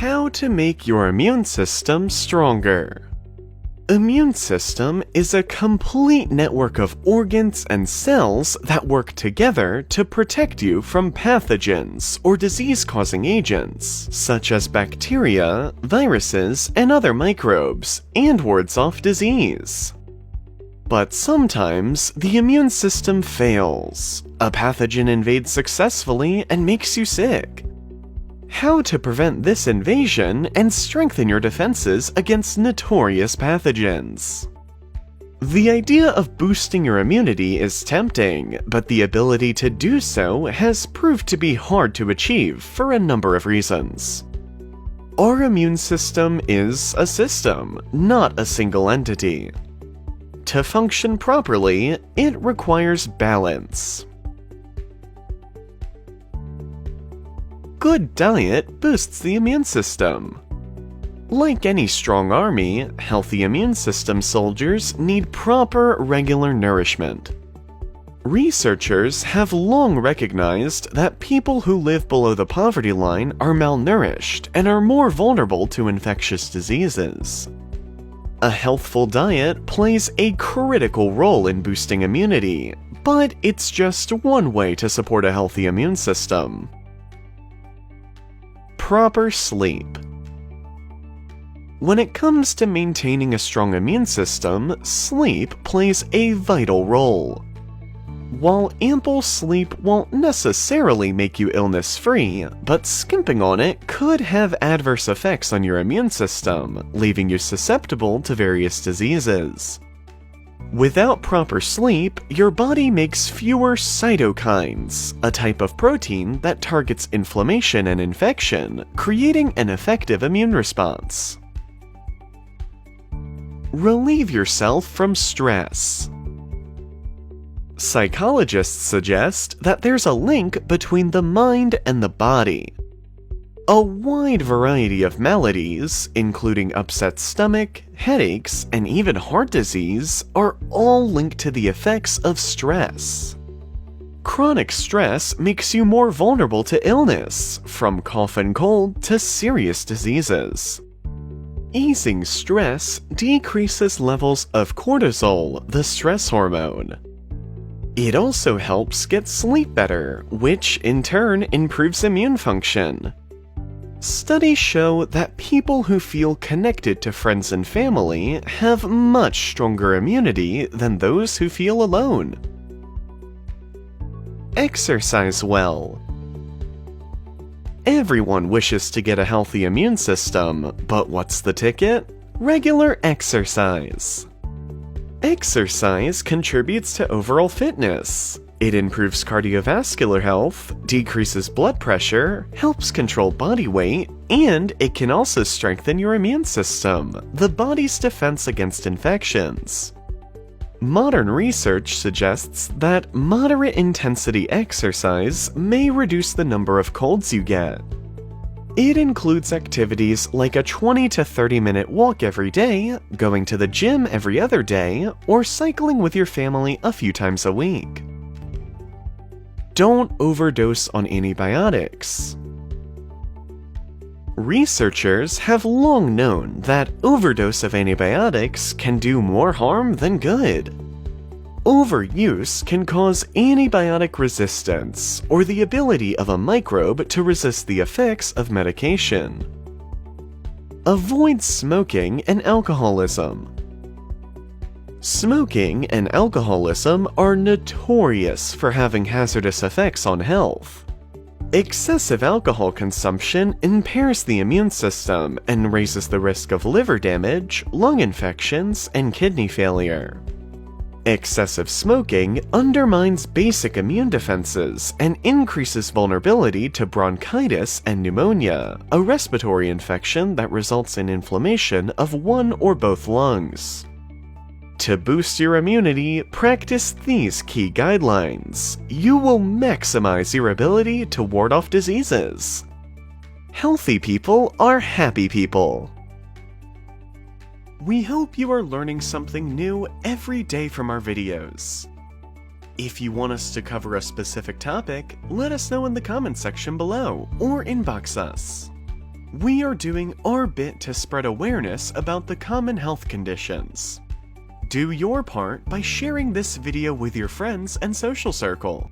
How to make your immune system stronger. Immune system is a complete network of organs and cells that work together to protect you from pathogens or disease-causing agents, such as bacteria, viruses, and other microbes, and wards off disease. But sometimes, the immune system fails. A pathogen invades successfully and makes you sick. How to prevent this invasion and strengthen your defenses against notorious pathogens. The idea of boosting your immunity is tempting, but the ability to do so has proved to be hard to achieve for a number of reasons. Our immune system is a system, not a single entity. To function properly, it requires balance. Good diet boosts the immune system. Like any strong army, healthy immune system soldiers need proper, regular nourishment. Researchers have long recognized that people who live below the poverty line are malnourished and are more vulnerable to infectious diseases. A healthful diet plays a critical role in boosting immunity, but it's just one way to support a healthy immune system. Proper sleep. When it comes to maintaining a strong immune system, sleep plays a vital role. While ample sleep won't necessarily make you illness-free, but skimping on it could have adverse effects on your immune system, leaving you susceptible to various diseases. Without proper sleep, your body makes fewer cytokines, a type of protein that targets inflammation and infection, creating an effective immune response. Relieve yourself from stress. Psychologists suggest that there's a link between the mind and the body. A wide variety of maladies, including upset stomach, headaches, and even heart disease, are all linked to the effects of stress. Chronic stress makes you more vulnerable to illness, from cough and cold to serious diseases. Easing stress decreases levels of cortisol, the stress hormone. It also helps get sleep better, which in turn improves immune function. Studies show that people who feel connected to friends and family have much stronger immunity than those who feel alone. Exercise well. Everyone wishes to get a healthy immune system, but what's the ticket? Regular exercise. Exercise contributes to overall fitness. It improves cardiovascular health, decreases blood pressure, helps control body weight, and it can also strengthen your immune system, the body's defense against infections. Modern research suggests that moderate intensity exercise may reduce the number of colds you get. It includes activities like a 20 to 30 minute walk every day, going to the gym every other day, or cycling with your family a few times a week. Don't overdose on antibiotics. Researchers have long known that overdose of antibiotics can do more harm than good. Overuse can cause antibiotic resistance, or the ability of a microbe to resist the effects of medication. Avoid smoking and alcoholism. Smoking and alcoholism are notorious for having hazardous effects on health. Excessive alcohol consumption impairs the immune system and raises the risk of liver damage, lung infections, and kidney failure. Excessive smoking undermines basic immune defenses and increases vulnerability to bronchitis and pneumonia, a respiratory infection that results in inflammation of one or both lungs. To boost your immunity, practice these key guidelines. You will maximize your ability to ward off diseases. Healthy people are happy people. We hope you are learning something new every day from our videos. If you want us to cover a specific topic, let us know in the comment section below or inbox us. We are doing our bit to spread awareness about the common health conditions. Do your part by sharing this video with your friends and social circle.